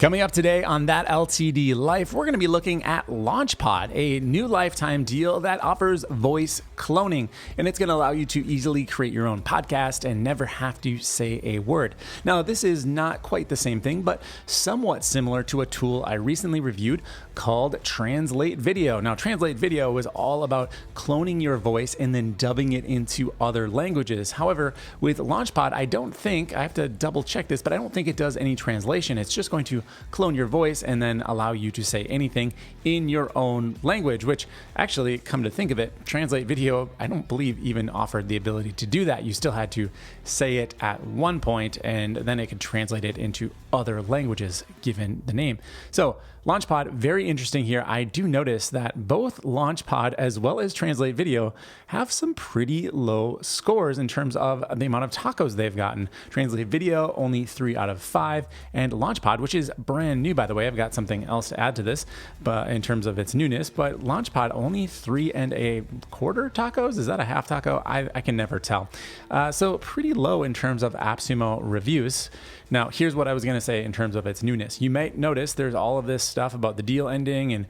Coming up today on That LTD Life, we're going to be looking at LaunchPod, a new lifetime deal that offers voice cloning, and it's going to allow you to easily create your own podcast and never have to say a word. Now, this is not quite the same thing, but somewhat similar to a tool I recently reviewed called Translate Video. Now, Translate Video is all about cloning your voice and then dubbing it into other languages. However, with LaunchPod, I have to double check this, but I don't think it does any translation. It's just going to clone your voice and then allow you to say anything in your own language, which actually, come to think of it, Translate Video, I don't believe even offered the ability to do that. You still had to say it at one point and then it could translate it into other languages given the name. So LaunchPod, very interesting here. I do notice that both LaunchPod as well as Translate Video have some pretty low scores in terms of the amount of tacos they've gotten. Translate Video, only 3 out of 5, and LaunchPod, which is brand new, by the way. I've got something else to add to this, but in terms of its newness, but LaunchPod only 3 1/4 tacos. Is that a half taco? I can never tell. So pretty low in terms of AppSumo reviews. Now, here's what I was going to say in terms of its newness. You might notice there's all of this stuff about the deal ending and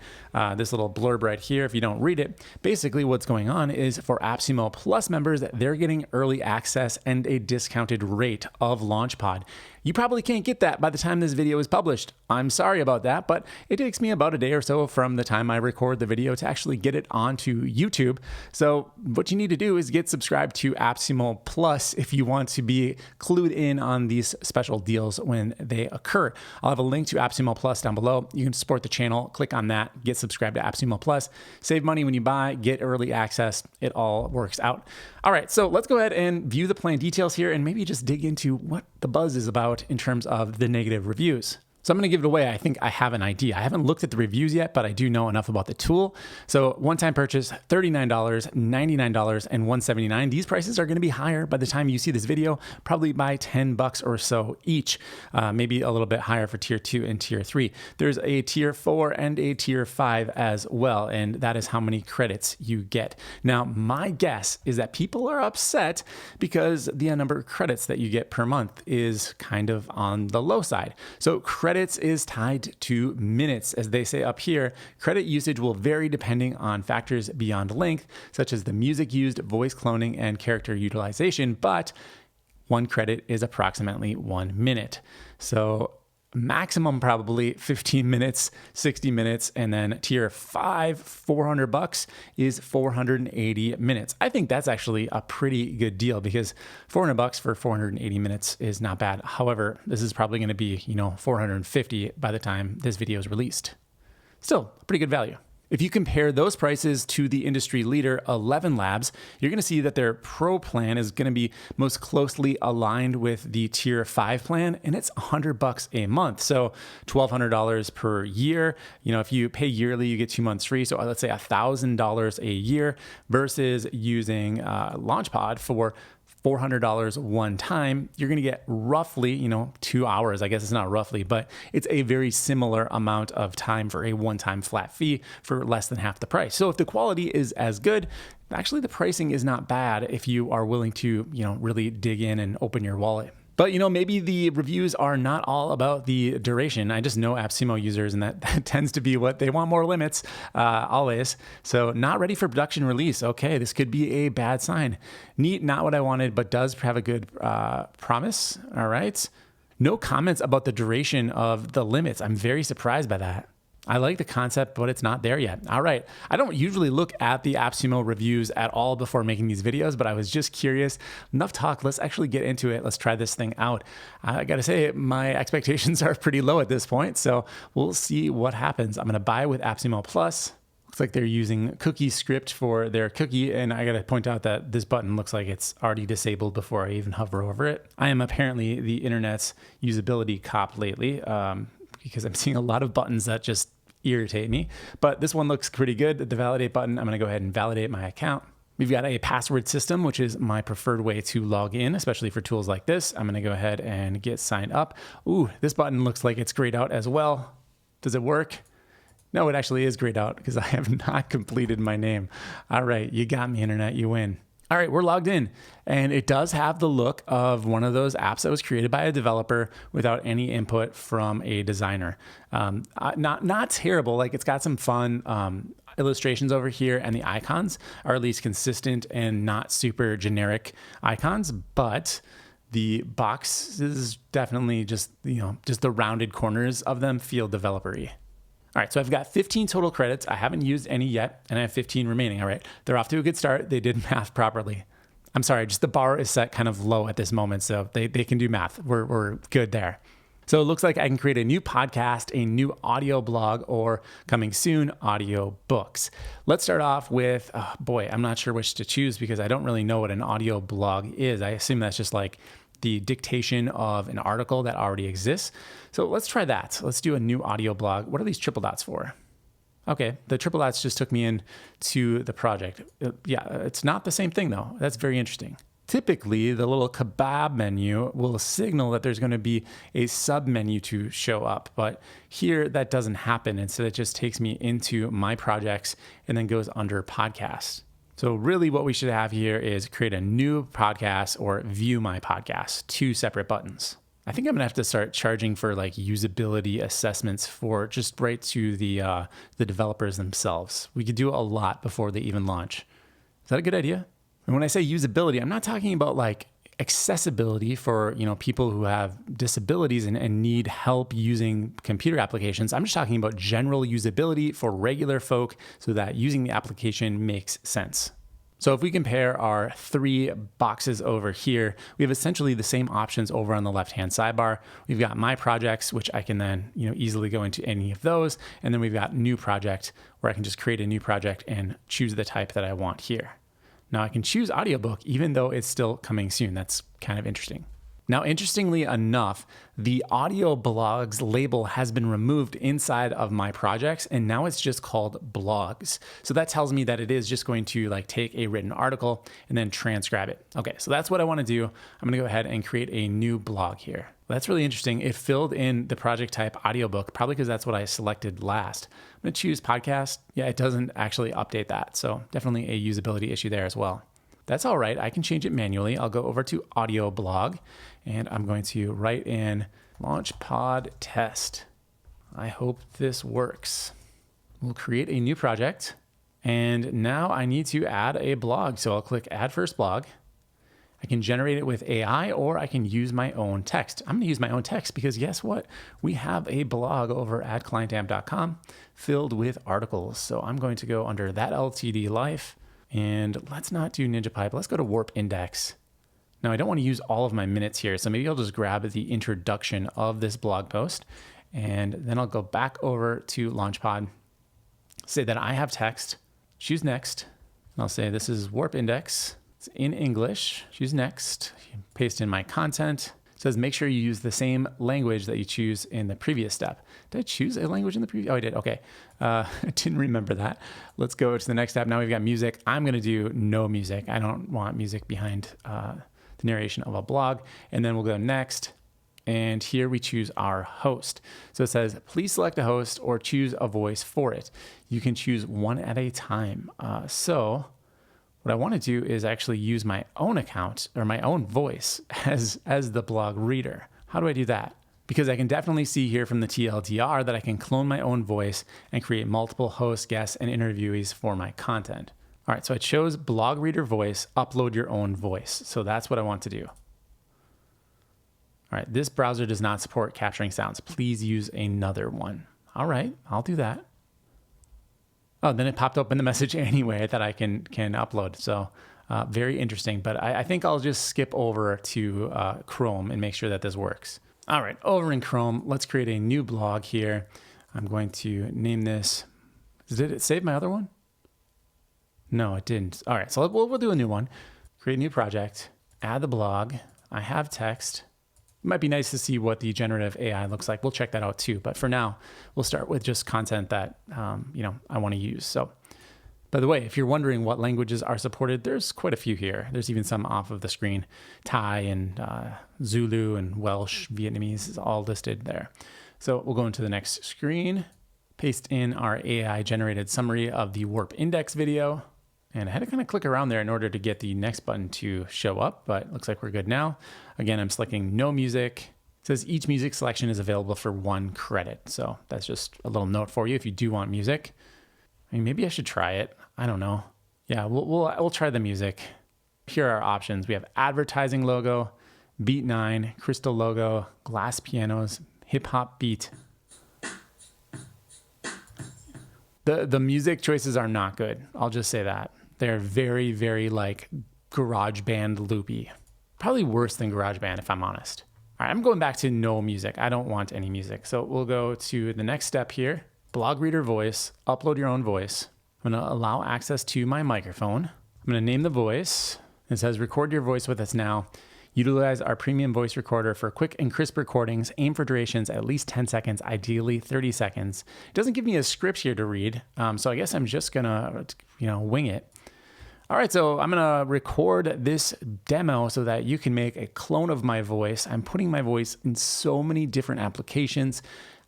this little blurb right here. If you don't read it, basically what's going on is for AppSumo Plus members, they're getting early access and a discounted rate of LaunchPod. You probably can't get that by the time this video is published. I'm sorry about that, but it takes me about a day or so from the time I record the video to actually get it onto YouTube. So what you need to do is get subscribed to AppSumo Plus if you want to be clued in on these special deals when they occur. I'll have a link to AppSumo Plus down below. You can support the channel, click on that, get subscribed to AppSumo Plus, save money when you buy, get early access. It all works out. All right, so let's go ahead and view the plan details here and maybe just dig into what the buzz is about in terms of the negative reviews. So I'm going to give it away. I think I have an idea. I haven't looked at the reviews yet, but I do know enough about the tool. So one-time purchase, $39, $99, and $179. These prices are going to be higher by the time you see this video, probably by $10 or so each, maybe a little bit higher for tier 2 and tier 3. There's a tier 4 and a tier 5 as well, and that is how many credits you get. Now, my guess is that people are upset because the number of credits that you get per month is kind of on the low side. So credits is tied to minutes. As they say up here, credit usage will vary depending on factors beyond length, such as the music used, voice cloning, and character utilization, but 1 credit is approximately 1 minute. So maximum probably 15 minutes, 60 minutes, and then tier 5, $400 is 480 minutes. I think that's actually a pretty good deal because $400 for 480 minutes is not bad. However, this is probably going to be, $450 by the time this video is released. Still, pretty good value. If you compare those prices to the industry leader, 11 Labs, you're going to see that their Pro plan is going to be most closely aligned with the Tier 5 plan, and it's $100 a month. So $1,200 per year. If you pay yearly, you get 2 months free. So let's say $1,000 a year versus using LaunchPod for $400 one time, you're going to get roughly, 2 hours. I guess it's not roughly, but it's a very similar amount of time for a one-time flat fee for less than half the price. So if the quality is as good, actually the pricing is not bad if you are willing to, really dig in and open your wallet. But, maybe the reviews are not all about the duration. I just know AppSumo users, and that tends to be what they want, more limits always. So not ready for production release. Okay, this could be a bad sign. Neat, not what I wanted, but does have a good promise. All right. No comments about the duration of the limits. I'm very surprised by that. I like the concept, but it's not there yet. All right. I don't usually look at the AppSumo reviews at all before making these videos, but I was just curious. Enough talk. Let's actually get into it. Let's try this thing out. I got to say, my expectations are pretty low at this point, so we'll see what happens. I'm going to buy with AppSumo Plus. Looks like they're using cookie script for their cookie, and I got to point out that this button looks like it's already disabled before I even hover over it. I am apparently the internet's usability cop lately, because I'm seeing a lot of buttons that just irritate me. But this one looks pretty good. The validate button, I'm going to go ahead and validate my account. We've got a password system, which is my preferred way to log in, especially for tools like this. I'm going to go ahead and get signed up. Ooh, this button looks like it's grayed out as well. Does it work? No, it actually is grayed out because I have not completed my name. All right, you got me, internet. You win. All right, we're logged in, and it does have the look of one of those apps that was created by a developer without any input from a designer. Not terrible. Like, it's got some fun illustrations over here, and the icons are at least consistent and not super generic icons, but the boxes definitely just the rounded corners of them feel developer-y. All right, so I've got 15 total credits. I haven't used any yet, and I have 15 remaining. All right, they're off to a good start. They did math properly. I'm sorry, just the bar is set kind of low at this moment, so they can do math. We're good there. So it looks like I can create a new podcast, a new audio blog, or coming soon, audio books. Let's start off with, I'm not sure which to choose because I don't really know what an audio blog is. I assume that's just like the dictation of an article that already exists. So let's try that. Let's do a new audio blog. What are these triple dots for? Okay, the triple dots just took me in to the project. It's not the same thing though. That's very interesting. Typically, the little kebab menu will signal that there's going to be a sub menu to show up, but here that doesn't happen. Instead, it just takes me into my projects and then goes under podcast. So really what we should have here is create a new podcast or view my podcast, 2 separate buttons. I think I'm gonna have to start charging for like usability assessments for just right to the developers themselves. We could do a lot before they even launch. Is that a good idea? And when I say usability, I'm not talking about like accessibility for people who have disabilities and need help using computer applications. I'm just talking about general usability for regular folk so that using the application makes sense. So if we compare our 3 boxes over here, we have essentially the same options over on the left-hand sidebar. We've got my projects, which I can then easily go into any of those. And then we've got new project, where I can just create a new project and choose the type that I want here. Now I can choose audiobook even though it's still coming soon. That's kind of interesting. Now, interestingly enough, the audio blogs label has been removed inside of my projects, and now it's just called blogs. So that tells me that it is just going to like take a written article and then transcribe it. Okay, so that's what I want to do. I'm going to go ahead and create a new blog here. That's really interesting. It filled in the project type audiobook, probably because that's what I selected last. I'm going to choose podcast. Yeah, it doesn't actually update that. So definitely a usability issue there as well. That's all right. I can change it manually. I'll go over to audio blog and I'm going to write in LaunchPod test. I hope this works. We'll create a new project. And now I need to add a blog. So I'll click add first blog. I can generate it with AI or I can use my own text. I'm going to use my own text because guess what? We have a blog over at clientamp.com filled with articles. So I'm going to go under that LTD life. And let's not do NinjaPipe. Let's go to Warp Index. Now, I don't want to use all of my minutes here, so maybe I'll just grab the introduction of this blog post, and then I'll go back over to LaunchPod, say that I have text, choose next, and I'll say this is Warp Index. It's in English. Choose next, paste in my content. It says make sure you use the same language that you choose in the previous step. Did I choose a language in the previous? Oh, I did. Okay. I didn't remember that. Let's go to the next step. Now we've got music. I'm going to do no music. I don't want music behind the narration of a blog. And then we'll go next. And here we choose our host. So it says, please select a host or choose a voice for it. You can choose one at a time. So what I want to do is actually use my own account or my own voice as the blog reader. How do I do that? Because I can definitely see here from the TLDR that I can clone my own voice and create multiple hosts, guests, and interviewees for my content. All right, so I chose blog reader voice, upload your own voice. So that's what I want to do. All right, this browser does not support capturing sounds. Please use another one. All right, I'll do that. Oh, then it popped up in the message anyway that I can upload. So very interesting, but I think I'll just skip over to Chrome and make sure that this works. All right, over in Chrome, let's create a new blog here. I'm going to name this. Did it save my other one? No, it didn't. All right, so we'll do a new one. Create a new project, add the blog. I have text. It might be nice to see what the generative AI looks like. We'll check that out too. But for now, we'll start with just content that I want to use. So, by the way, if you're wondering what languages are supported, there's quite a few here. There's even some off of the screen. Thai and Zulu and Welsh, Vietnamese is all listed there. So we'll go into the next screen, paste in our AI-generated summary of the Warp Index video. And I had to kind of click around there in order to get the next button to show up, but it looks like we're good now. Again, I'm selecting no music. It says each music selection is available for 1 credit. So that's just a little note for you if you do want music. I mean, maybe I should try it. I don't know. Yeah, we'll try the music. Here are our options. We have advertising logo, beat 9, crystal logo, glass pianos, hip hop beat. The music choices are not good. I'll just say that. They're very, very like GarageBand loopy. Probably worse than GarageBand if I'm honest. All right, I'm going back to no music. I don't want any music. So we'll go to the next step here. Blog reader voice, upload your own voice. I'm going to allow access to my microphone. I'm going to name the voice. It says record your voice with us now. Utilize our premium voice recorder for quick and crisp recordings. Aim for durations at least 10 seconds, ideally 30 seconds. It doesn't give me a script here to read. So I guess I'm just going to, wing it. All right, so I'm gonna record this demo so that you can make a clone of my voice. I'm putting my voice in so many different applications.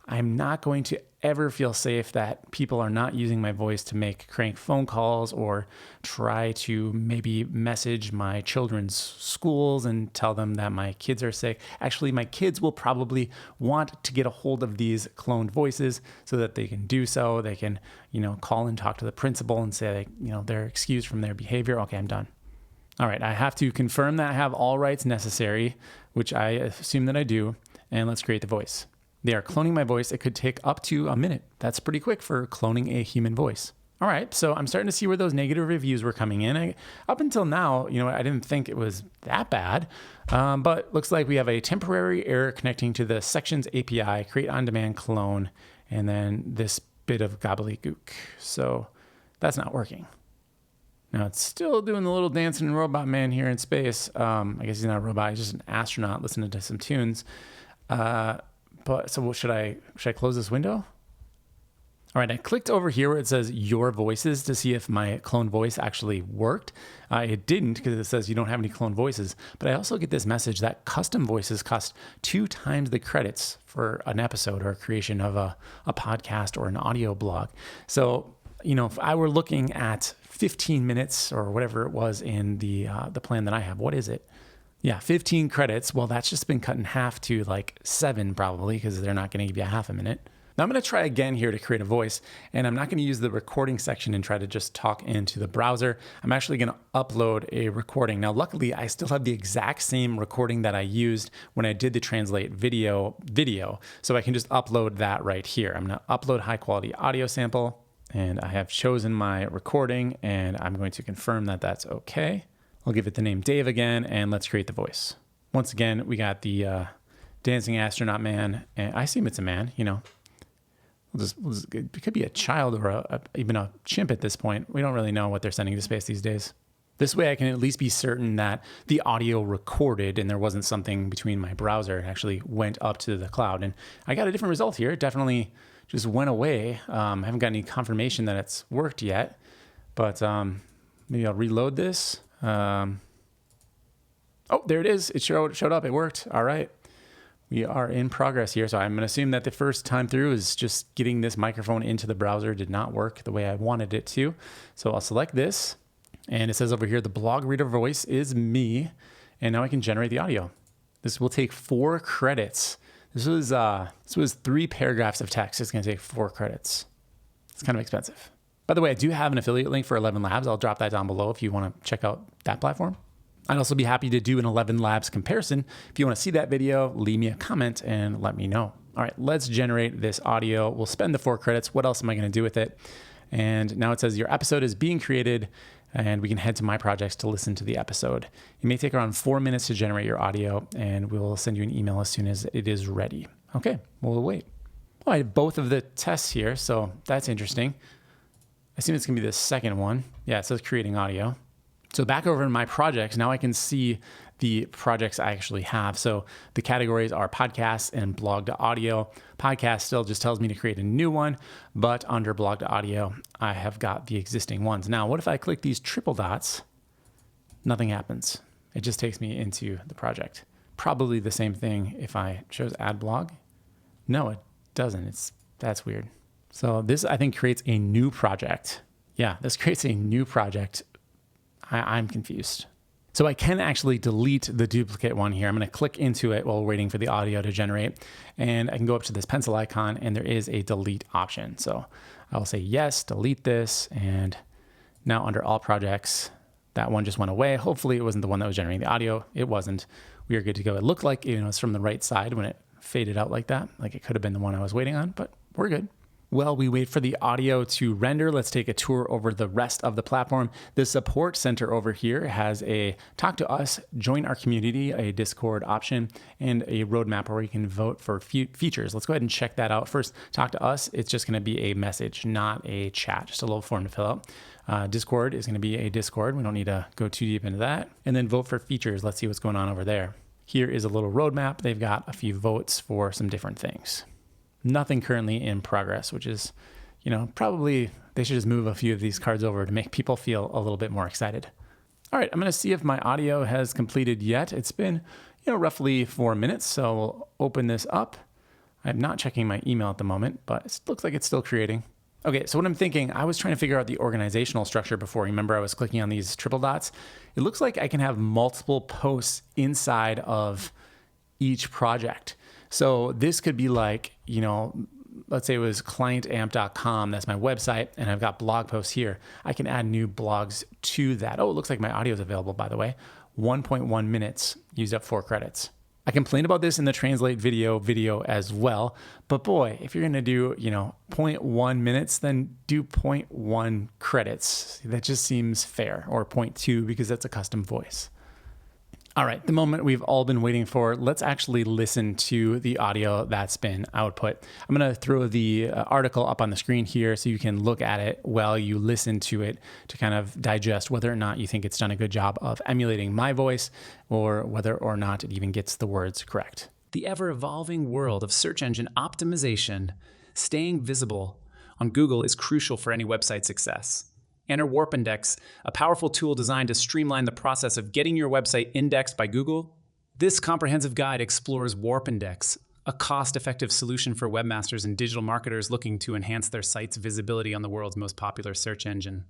I'm not going to ever feel safe that people are not using my voice to make crank phone calls or try to maybe message my children's schools and tell them that my kids are sick. Actually, my kids will probably want to get a hold of these cloned voices so that they can do so. They can, call and talk to the principal and say, they're excused from their behavior. Okay, I'm done. All right, I have to confirm that I have all rights necessary, which I assume that I do, and let's create the voice. They are cloning my voice. It could take up to a minute. That's pretty quick for cloning a human voice. All right, so I'm starting to see where those negative reviews were coming in. Up until now, I didn't think it was that bad, but looks like we have a temporary error connecting to the Sections API, create on-demand clone, and then this bit of gobbledygook. So that's not working. Now it's still doing the little dancing robot man here in space. I guess he's not a robot. He's just an astronaut listening to some tunes. But so should I close this window? All right, I clicked over here where it says your voices to see if my clone voice actually worked. It didn't because it says you don't have any clone voices. But I also get this message that custom voices cost 2 times the credits for an episode or a creation of a podcast or an audio blog. So, if I were looking at 15 minutes or whatever it was in the plan that I have, what is it? Yeah, 15 credits. Well, that's just been cut in half to like 7 probably because they're not going to give you a half a minute. Now I'm going to try again here to create a voice, and I'm not going to use the recording section and try to just talk into the browser. I'm actually going to upload a recording. Now, luckily, I still have the exact same recording that I used when I did the translate video, so I can just upload that right here. I'm going to upload high quality audio sample, and I have chosen my recording, and I'm going to confirm that that's okay. I'll give it the name Dave again, and let's create the voice. Once again, we got the dancing astronaut man, and I assume it's a man, It could be a child or even a chimp at this point. We don't really know what they're sending to space these days. This way I can at least be certain that the audio recorded and there wasn't something between my browser. It actually went up to the cloud. And I got a different result here. It definitely just went away. I haven't got any confirmation that it's worked yet, but maybe I'll reload this. Oh, there it is. It showed up. It worked. All right. We are in progress here. So I'm going to assume that the first time through is just getting this microphone into the browser did not work the way I wanted it to. So I'll select this, and it says over here, the blog reader voice is me. And now I can generate the audio. This will take 4 credits. This was 3 paragraphs of text. It's going to take 4 credits. It's kind of expensive. By the way, I do have an affiliate link for 11 Labs. I'll drop that down below if you want to check out that platform. I'd also be happy to do an 11 Labs comparison. If you want to see that video, leave me a comment and let me know. All right, let's generate this audio. We'll spend the 4 credits. What else am I going to do with it? And now it says your episode is being created, and we can head to my projects to listen to the episode. It may take around 4 minutes to generate your audio, and we'll send you an email as soon as it is ready. Okay, we'll wait. Well, I have both of the tests here, so that's interesting. I assume it's going to be the second one. Yeah, it says creating audio. So back over in my projects, now I can see the projects I actually have. So the categories are podcasts and blog to audio. Podcast still just tells me to create a new one, but under blog to audio, I have got the existing ones. Now, what if I click these triple dots? Nothing happens. It just takes me into the project. Probably the same thing if I chose add blog. No, it doesn't. That's weird. So this, I think, creates a new project. Yeah, this creates a new project I'm confused. So I can actually delete the duplicate one here. I'm going to click into it while waiting for the audio to generate. And I can go up to this pencil icon and there is a delete option. So I'll say yes, delete this. And now under all projects, that one just went away. Hopefully it wasn't the one that was generating the audio. It wasn't. We are good to go. It looked like it's from the right side when it faded out like that. Like it could have been the one I was waiting on, but we're good. While we wait for the audio to render, let's take a tour over the rest of the platform. The support center over here has a talk to us, join our community, a Discord option, and a roadmap where you can vote for features. Let's go ahead and check that out. First, talk to us. It's just going to be a message, not a chat, just a little form to fill out. Discord is going to be a Discord. We don't need to go too deep into that. And then vote for features. Let's see what's going on over there. Here is a little roadmap. They've got a few votes for some different things. Nothing currently in progress, which is, probably they should just move a few of these cards over to make people feel a little bit more excited. All right, I'm going to see if my audio has completed yet. It's been, roughly 4 minutes, so we'll open this up. I'm not checking my email at the moment, but it looks like it's still creating. Okay, so what I'm thinking, I was trying to figure out the organizational structure before. Remember, I was clicking on these triple dots. It looks like I can have multiple posts inside of each project. So this could be like, let's say it was clientamp.com. That's my website. And I've got blog posts here. I can add new blogs to that. Oh, it looks like my audio is available, by the way. 1.1 minutes, used up 4 credits. I complained about this in the translate video as well. But boy, if you're going to do, 0.1 minutes, then do 0.1 credits. That just seems fair, or 0.2 because that's a custom voice. All right, the moment we've all been waiting for, let's actually listen to the audio that's been output. I'm going to throw the article up on the screen here so you can look at it while you listen to it to kind of digest whether or not you think it's done a good job of emulating my voice or whether or not it even gets the words correct. The ever-evolving world of search engine optimization, staying visible on Google is crucial for any website success. Enter Warp Index, a powerful tool designed to streamline the process of getting your website indexed by Google. This comprehensive guide explores Warp Index, a cost-effective solution for webmasters and digital marketers looking to enhance their site's visibility on the world's most popular search engine.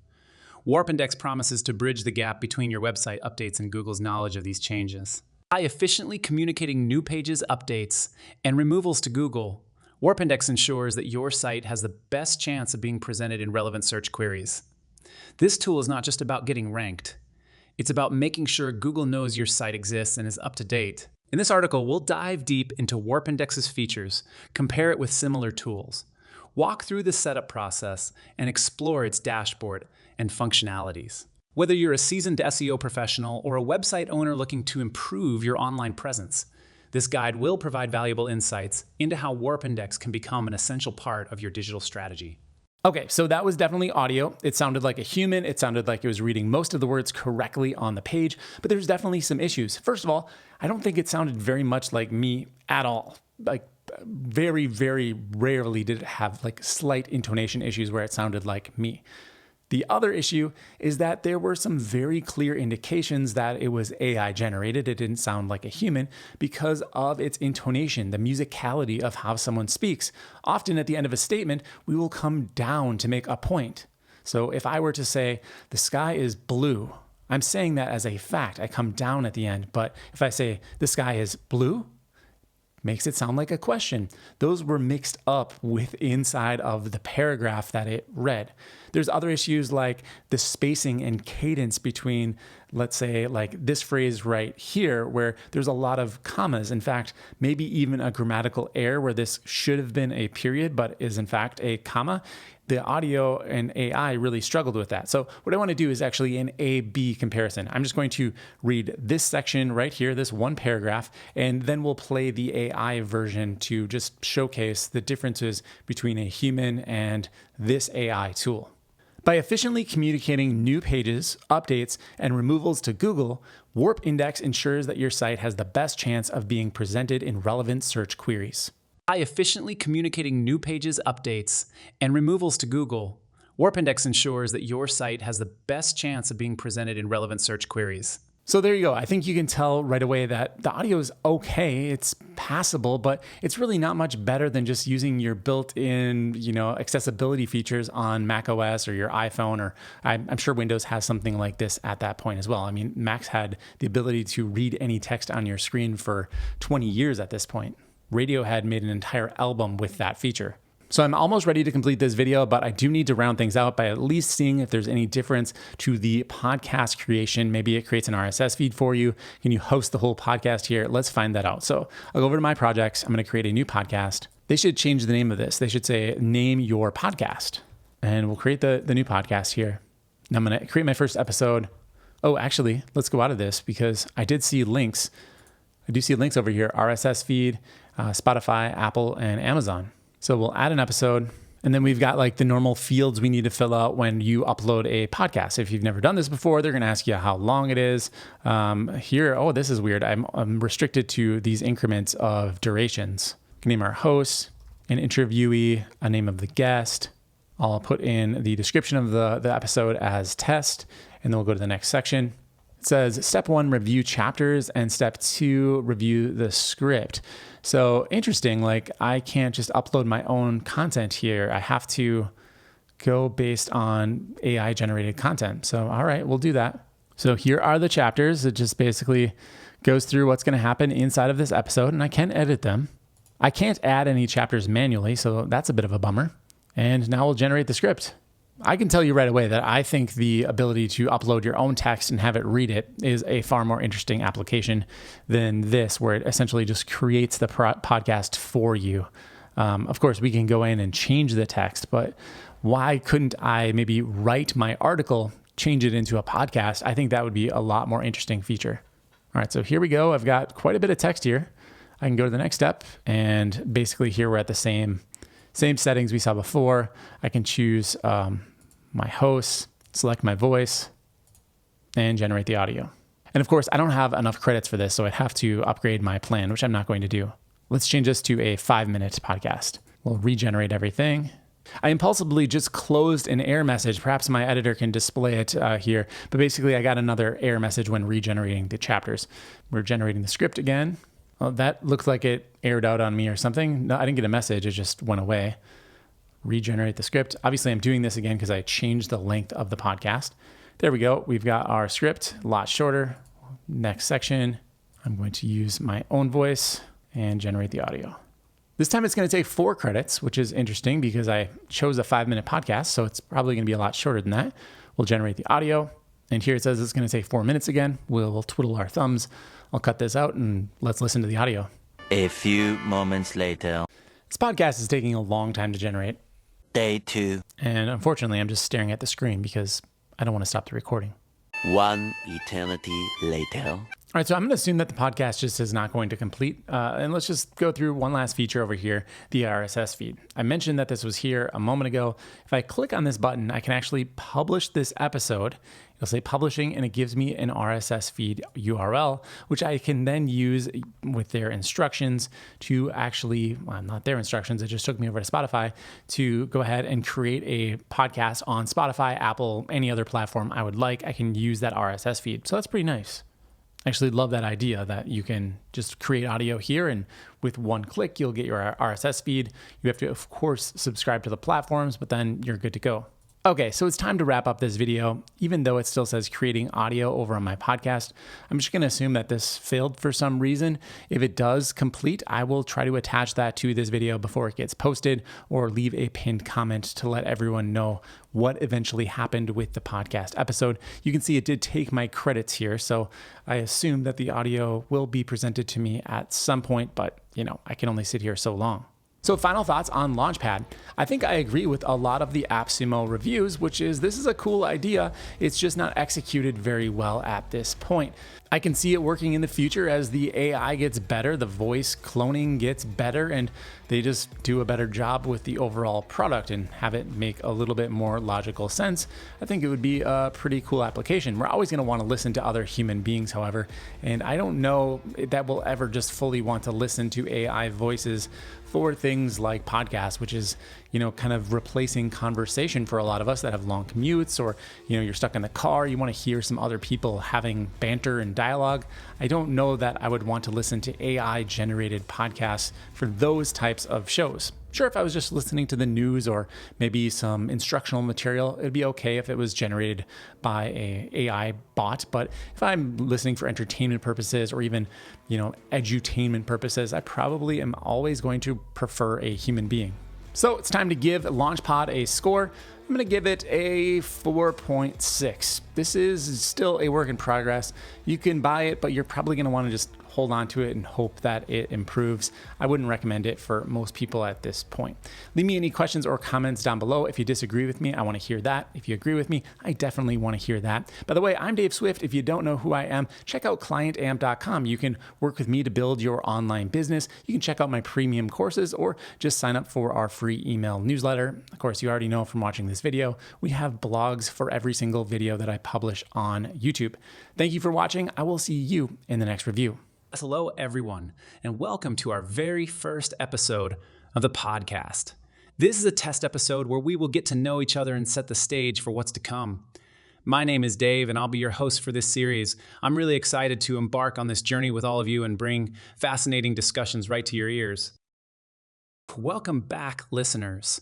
Warp Index promises to bridge the gap between your website updates and Google's knowledge of these changes. By efficiently communicating new pages, updates, and removals to Google, Warp Index ensures that your site has the best chance of being presented in relevant search queries. This tool is not just about getting ranked. It's about making sure Google knows your site exists and is up to date. In this article, we'll dive deep into Warp Index's features, compare it with similar tools, walk through the setup process, and explore its dashboard and functionalities. Whether you're a seasoned SEO professional or a website owner looking to improve your online presence, this guide will provide valuable insights into how Warp Index can become an essential part of your digital strategy. Okay, so that was definitely audio. It sounded like a human. It sounded like it was reading most of the words correctly on the page, but there's definitely some issues. First of all, I don't think it sounded very much like me at all. Like very, very rarely did it have like slight intonation issues where it sounded like me. The other issue is that there were some very clear indications that it was AI generated. It didn't sound like a human because of its intonation, the musicality of how someone speaks. Often at the end of a statement, we will come down to make a point. So if I were to say, the sky is blue, I'm saying that as a fact. I come down at the end. But if I say, the sky is blue, makes it sound like a question. Those were mixed up with inside of the paragraph that it read. There's other issues like the spacing and cadence between, let's say, like this phrase right here, where there's a lot of commas. In fact, maybe even a grammatical error where this should have been a period, but is in fact a comma. The audio and AI really struggled with that. So what I want to do is actually an A-B comparison. I'm just going to read this section right here, this one paragraph, and then we'll play the AI version to just showcase the differences between a human and this AI tool. By efficiently communicating new pages, updates, and removals to Google, Warp Index ensures that your site has the best chance of being presented in relevant search queries. By efficiently communicating new pages, updates, and removals to Google, Warp Index ensures that your site has the best chance of being presented in relevant search queries. So there you go. I think you can tell right away that the audio is okay. It's passable, but it's really not much better than just using your built-in, accessibility features on Mac OS or your iPhone, or I'm sure Windows has something like this at that point as well. I mean, Macs had the ability to read any text on your screen for 20 years at this point. Radiohead made an entire album with that feature. So I'm almost ready to complete this video, but I do need to round things out by at least seeing if there's any difference to the podcast creation. Maybe it creates an RSS feed for you. Can you host the whole podcast here? Let's find that out. So I'll go over to my projects. I'm going to create a new podcast. They should change the name of this. They should say, name your podcast. And we'll create the new podcast here. And I'm going to create my first episode. Oh, actually, let's go out of this because I did see links. I do see links over here, RSS feed, Spotify, Apple, and Amazon. So we'll add an episode, and then we've got like the normal fields we need to fill out when you upload a podcast. If you've never done this before, they're going to ask you how long it is. Here, this is weird. I'm restricted to these increments of durations. We can name our host, an interviewee, a name of the guest. I'll put in the description of the episode as test, and then we'll go to the next section. It says step 1, review chapters, and step 2, review the script. So interesting, like I can't just upload my own content here. I have to go based on AI generated content. So, all right, we'll do that. So here are the chapters. It just basically goes through what's going to happen inside of this episode, and I can edit them. I can't add any chapters manually, so that's a bit of a bummer. And now we'll generate the script. I can tell you right away that I think the ability to upload your own text and have it read it is a far more interesting application than this, where it essentially just creates the podcast for you. Of course, we can go in and change the text, but why couldn't I maybe write my article, change it into a podcast? I think that would be a lot more interesting feature. All right, so here we go. I've got quite a bit of text here. I can go to the next step, and basically here we're at the same settings we saw before. I can choose my host, select my voice, and generate the audio. And of course, I don't have enough credits for this, so I'd have to upgrade my plan, which I'm not going to do. Let's change this to a 5-minute podcast. We'll regenerate everything. I impulsively just closed an error message. Perhaps my editor can display it here, but basically I got another error message when regenerating the chapters. We're generating the script again. Oh, that looked like it aired out on me or something. No, I didn't get a message. It just went away. Regenerate the script. Obviously, I'm doing this again because I changed the length of the podcast. There we go. We've got our script, a lot shorter. Next section, I'm going to use my own voice and generate the audio. This time it's going to take 4 credits, which is interesting because I chose a 5-minute podcast, so it's probably going to be a lot shorter than that. We'll generate the audio. And here it says it's going to take 4 minutes again. We'll twiddle our thumbs. I'll cut this out and let's listen to the audio. A few moments later. This podcast is taking a long time to generate. Day 2. And unfortunately, I'm just staring at the screen because I don't want to stop the recording. 1 eternity later. All right, so I'm going to assume that the podcast just is not going to complete. And let's just go through one last feature over here, the RSS feed. I mentioned that this was here a moment ago. If I click on this button, I can actually publish this episode. It'll say publishing, and it gives me an RSS feed URL, which I can then use with their instructions to actually, well, not their instructions, it just took me over to Spotify to go ahead and create a podcast on Spotify, Apple, any other platform I would like. I can use that RSS feed. So that's pretty nice. I actually love that idea that you can just create audio here, and with one click, you'll get your RSS feed. You have to, of course, subscribe to the platforms, but then you're good to go. Okay, so it's time to wrap up this video. Even though it still says creating audio over on my podcast, I'm just gonna assume that this failed for some reason. If it does complete, I will try to attach that to this video before it gets posted, or leave a pinned comment to let everyone know what eventually happened with the podcast episode. You can see it did take my credits here, so I assume that the audio will be presented to me at some point, but I can only sit here so long. So final thoughts on LaunchPad. I think I agree with a lot of the AppSumo reviews, which is this is a cool idea. It's just not executed very well at this point. I can see it working in the future as the AI gets better, the voice cloning gets better, and they just do a better job with the overall product and have it make a little bit more logical sense. I think it would be a pretty cool application. We're always going to want to listen to other human beings, however, and I don't know that we'll ever just fully want to listen to AI voices for things like podcasts, which is, kind of replacing conversation for a lot of us that have long commutes, or, you're stuck in the car, you want to hear some other people having banter and dialogue. I don't know that I would want to listen to AI generated podcasts for those types of shows. Sure, if I was just listening to the news or maybe some instructional material, it'd be okay if it was generated by a AI bot. But if I'm listening for entertainment purposes or even, edutainment purposes, I probably am always going to prefer a human being. So it's time to give LaunchPod a score. I'm going to give it a 4.6. This is still a work in progress. You can buy it, but you're probably going to want to just hold on to it and hope that it improves. I wouldn't recommend it for most people at this point. Leave me any questions or comments down below. If you disagree with me, I want to hear that. If you agree with me, I definitely want to hear that. By the way, I'm Dave Swift. If you don't know who I am, check out clientamp.com. You can work with me to build your online business. You can check out my premium courses or just sign up for our free email newsletter. Of course, you already know from watching this video, we have blogs for every single video that I publish on YouTube. Thank you for watching. I will see you in the next review. Hello, everyone, and welcome to our very first episode of the podcast. This is a test episode where we will get to know each other and set the stage for what's to come. My name is Dave, and I'll be your host for this series. I'm really excited to embark on this journey with all of you and bring fascinating discussions right to your ears. Welcome back, listeners.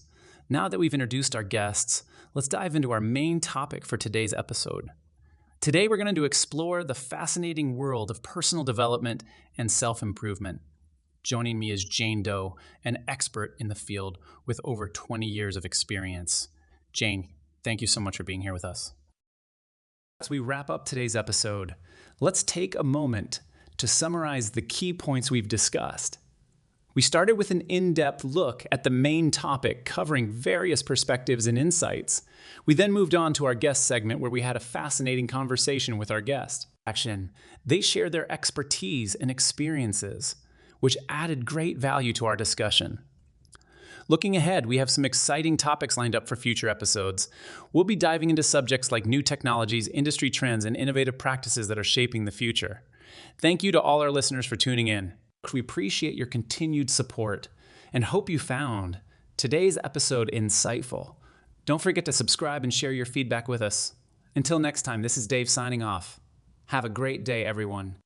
Now that we've introduced our guests, let's dive into our main topic for today's episode. Today, we're going to explore the fascinating world of personal development and self-improvement. Joining me is Jane Doe, an expert in the field with over 20 years of experience. Jane, thank you so much for being here with us. As we wrap up today's episode, let's take a moment to summarize the key points we've discussed. We started with an in-depth look at the main topic, covering various perspectives and insights. We then moved on to our guest segment, where we had a fascinating conversation with our guest. They shared their expertise and experiences, which added great value to our discussion. Looking ahead, we have some exciting topics lined up for future episodes. We'll be diving into subjects like new technologies, industry trends, and innovative practices that are shaping the future. Thank you to all our listeners for tuning in. We appreciate your continued support and hope you found today's episode insightful. Don't forget to subscribe and share your feedback with us. Until next time, this is Dave signing off. Have a great day, everyone.